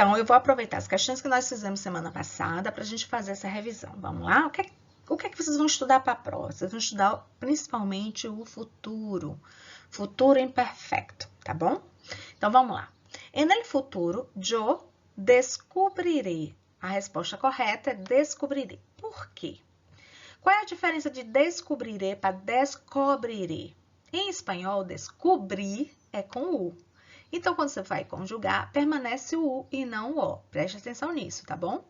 Então, eu vou aproveitar as questões que nós fizemos semana passada para a gente fazer essa revisão. Vamos lá? O que é que vocês vão estudar para a prova? Vocês vão estudar principalmente o futuro imperfeito, tá bom? Então, vamos lá. En el futuro, yo descobriré. A resposta correta é descobriré. Por quê? Qual é a diferença de descobriré para descobriré? Em espanhol, descobrir é com U. Então, quando você vai conjugar, permanece o U e não o O. Preste atenção nisso, tá bom?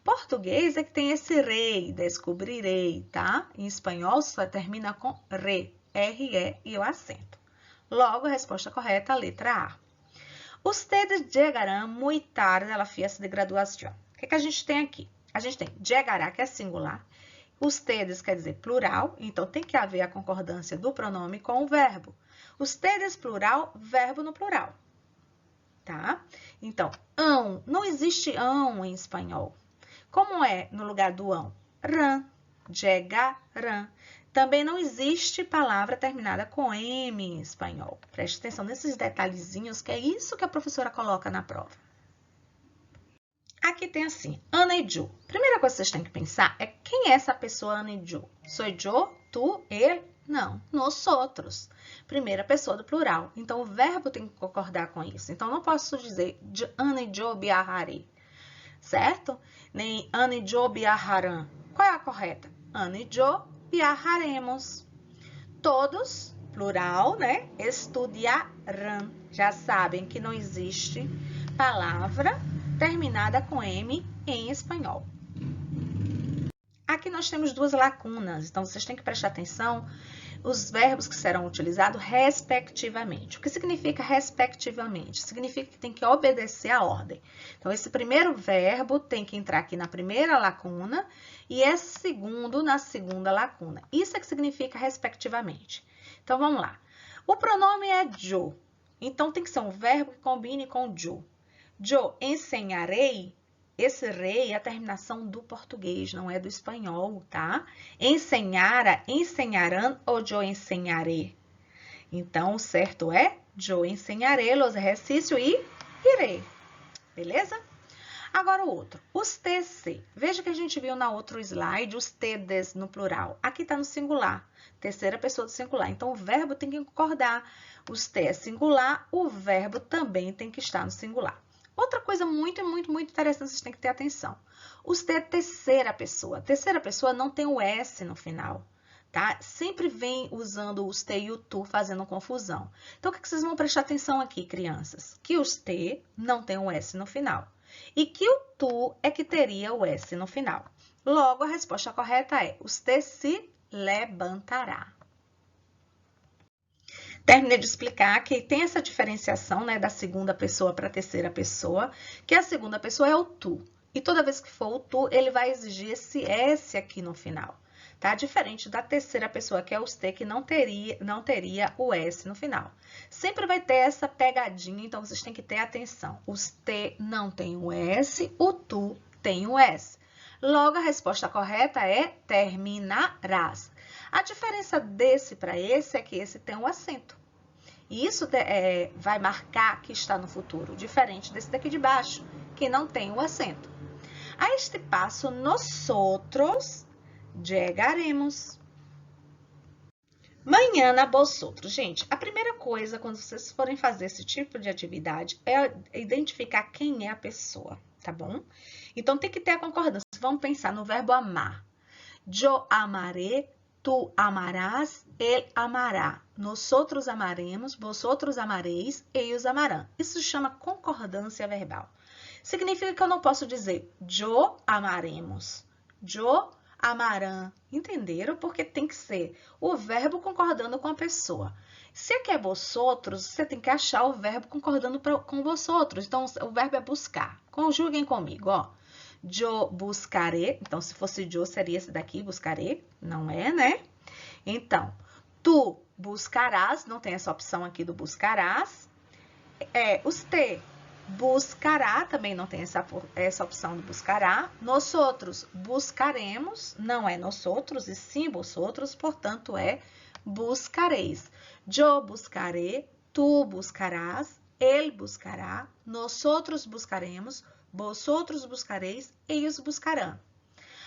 Português é que tem esse rei, descobrirei, tá? Em espanhol, só termina com re, R-E e o acento. Logo, a resposta correta é a letra A. Ustedes llegarán muy tarde a la fiesta de graduación. O que a gente tem aqui? A gente tem llegará, que é singular. Ustedes quer dizer plural, então tem que haver a concordância do pronome com o verbo. Ustedes plural, verbo no plural. Tá? Então, ão, não existe ão em espanhol. Como é no lugar do ão? Rã, llegarán. Também não existe palavra terminada com M em espanhol. Preste atenção nesses detalhezinhos, que é isso que a professora coloca na prova. Aqui tem assim, Ana e Joe. Primeira coisa que vocês têm que pensar é quem é essa pessoa Ana e Joe? Sou eu, tu, ele? Não, nós outros. Primeira pessoa do plural. Então, o verbo tem que concordar com isso. Então, não posso dizer Ana e Joe viajaré, certo? Nem Ana e Joe viajarão. Qual é a correta? Ana e Joe viajaremos. Todos, plural, né? Estudiarão. Já sabem que não existe palavra terminada com M em espanhol. Aqui nós temos duas lacunas, então vocês têm que prestar atenção os verbos que serão utilizados respectivamente. O que significa respectivamente? Significa que tem que obedecer à ordem. Então, esse primeiro verbo tem que entrar aqui na primeira lacuna e esse segundo na segunda lacuna. Isso é que significa respectivamente. Então, vamos lá. O pronome é yo, então tem que ser um verbo que combine com yo. Yo ensinarei. Esse rei é a terminação do português, não é do espanhol, tá? Ensinara, ensinarão ou yo ensinaré? Então, o certo é yo ensinaré los exercícios e irei. Beleza? Agora o outro, os TC. Veja que a gente viu na outro slide os TDs no plural. Aqui está no singular, terceira pessoa do singular. Então, o verbo tem que concordar. Os T é singular, o verbo também tem que estar no singular. Outra coisa muito interessante, vocês têm que ter atenção. Os T é terceira pessoa. Terceira pessoa não tem o S no final, tá? Sempre vem usando os T e o tu, fazendo confusão. Então, o que vocês vão prestar atenção aqui, crianças? Que os T não tem o S no final. E que o tu é que teria o S no final. Logo, a resposta correta é: os T se levantará. Terminei de explicar que tem essa diferenciação, né, da segunda pessoa para a terceira pessoa, que a segunda pessoa é o tu. E toda vez que for o tu, ele vai exigir esse S aqui no final, tá? Diferente da terceira pessoa, que é os T, que não teria o S no final. Sempre vai ter essa pegadinha, então vocês têm que ter atenção. Os T não tem o S, o tu tem o S. Logo, a resposta correta é terminarás. A diferença desse para esse é que esse tem um acento. E isso vai marcar que está no futuro, diferente desse daqui de baixo, que não tem o acento. A este passo, nosotros llegaremos. Mañana vosotros. Gente, a primeira coisa quando vocês forem fazer esse tipo de atividade é identificar quem é a pessoa, tá bom? Então, tem que ter a concordância. Vamos pensar no verbo amar. Yo amaré, tu amarás, ele amará. Nosotros amaremos, vosotros amareis, ellos amarão. Isso se chama concordância verbal. Significa que eu não posso dizer yo amaremos, yo amarão. Entenderam? Porque tem que ser o verbo concordando com a pessoa. Se aqui é vosotros, você tem que achar o verbo concordando com vosotros. Então, o verbo é buscar. Conjuguem comigo, ó. Yo buscaré. Então, se fosse yo, seria esse daqui, buscaré. Não é, né? Então, tu buscarás. Não tem essa opção aqui do buscarás. Os T, buscará. Também não tem essa opção do buscará. Nós outros buscaremos. Não é nós outros, e sim vosotros. Portanto, é buscareis. Yo buscaré. Tu buscarás. Ele buscará. Nós outros buscaremos. vosotros buscareis, eles buscarão.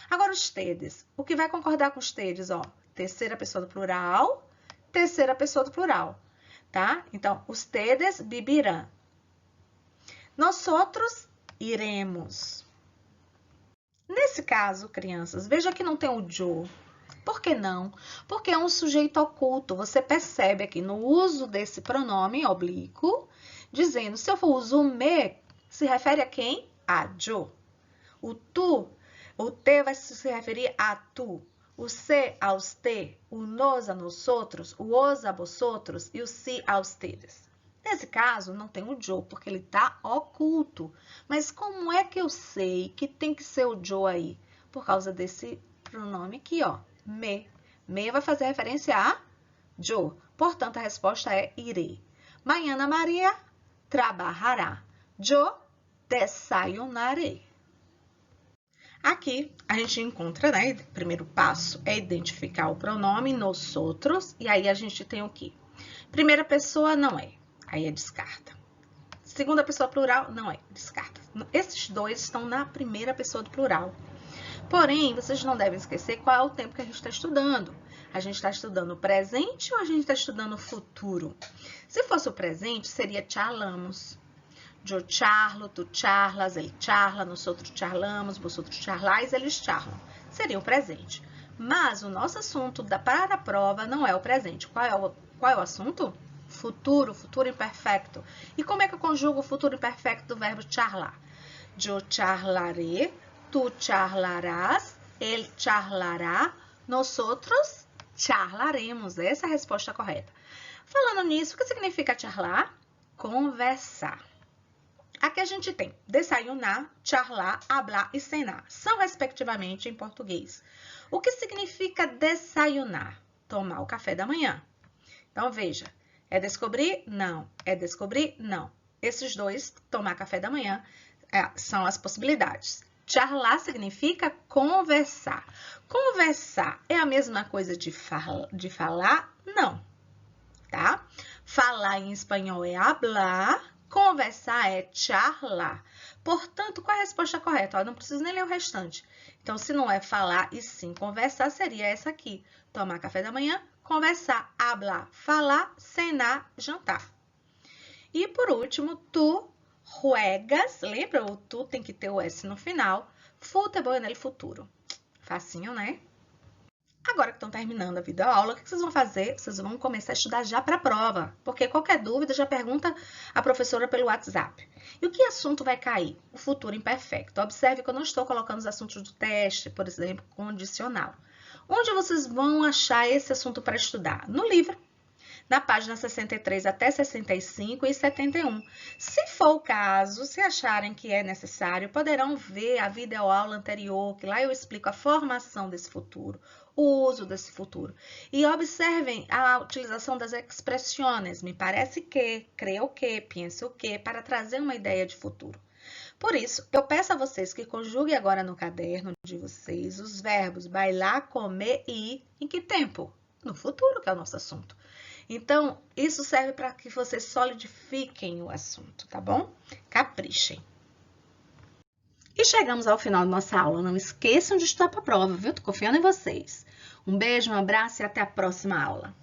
Agora, os tedes. O que vai concordar com os tedes, ó? Terceira pessoa do plural, terceira pessoa do plural, tá? Então, os tedes vivirão. Nosotros iremos. Nesse caso, crianças, veja que não tem o yo. Por que não? Porque é um sujeito oculto. Você percebe aqui no uso desse pronome oblíquo, dizendo, se eu for usar o me, se refere a quem? A yo. O tu, o te vai se referir a tu. O se aos te, o nos a nosotros, o os a vosotros e o si aos tedes. Nesse caso, não tem o yo, porque ele está oculto. Mas como é que eu sei que tem que ser o yo aí? Por causa desse pronome aqui, ó, me. Me vai fazer referência a yo. Portanto, a resposta é irei. Mañana Maria trabalhará. Yo desayunarei. Aqui, a gente encontra, né? O primeiro passo é identificar o pronome nosotros. E aí, a gente tem o quê? Primeira pessoa, não é. Aí, descarta. Segunda pessoa plural, não é. Descarta. Esses dois estão na primeira pessoa do plural. Porém, vocês não devem esquecer qual é o tempo que a gente está estudando. A gente está estudando o presente ou a gente está estudando o futuro? Se fosse o presente, seria charlamos. Eu charlo, tu charlas, ele charla, nosotros charlamos, vosotros charlais, eles charlam. Seria o presente. Mas o nosso assunto para a prova não é o presente. Qual é o assunto? Futuro, futuro imperfeito. E como é que eu conjugo o futuro imperfeito do verbo charlar? Eu charlaré, tu charlarás, ele charlará, nosotros charlaremos. Essa é a resposta correta. Falando nisso, o que significa charlar? Conversar. Aqui a gente tem desayunar, charlar, hablar e cenar. São, respectivamente, em português. O que significa desayunar? Tomar o café da manhã. Então, veja. É descobrir? Não. É descobrir? Não. Esses dois, tomar café da manhã, são as possibilidades. Charlar significa conversar. Conversar é a mesma coisa de falar? Não. Tá? Falar em espanhol é hablar. Conversar é charlar. Portanto, qual é a resposta correta? Eu não preciso nem ler o restante. Então, se não é falar e sim conversar, seria essa aqui. Tomar café da manhã, conversar, hablar, falar, cenar, jantar. E, por último, tu juegas. Lembra? O tu tem que ter o S no final. Futebol no futuro. Facinho, né? Agora que estão terminando a videoaula, o que vocês vão fazer? Vocês vão começar a estudar já para a prova, porque qualquer dúvida já pergunta a professora pelo WhatsApp. E o que assunto vai cair? O futuro imperfeito. Observe que eu não estou colocando os assuntos do teste, por exemplo, condicional. Onde vocês vão achar esse assunto para estudar? No livro, na página 63 até 65 e 71. Se for o caso, se acharem que é necessário, poderão ver a videoaula anterior, que lá eu explico a formação desse futuro, o uso desse futuro. E observem a utilização das expressões, me parece que, creio que, penso que, para trazer uma ideia de futuro. Por isso, eu peço a vocês que conjuguem agora no caderno de vocês os verbos bailar, comer e ir. Em que tempo? No futuro, que é o nosso assunto. Então, isso serve para que vocês solidifiquem o assunto, tá bom? Caprichem. E chegamos ao final da nossa aula. Não esqueçam de estudar para a prova, viu? Tô confiando em vocês. Um beijo, um abraço e até a próxima aula.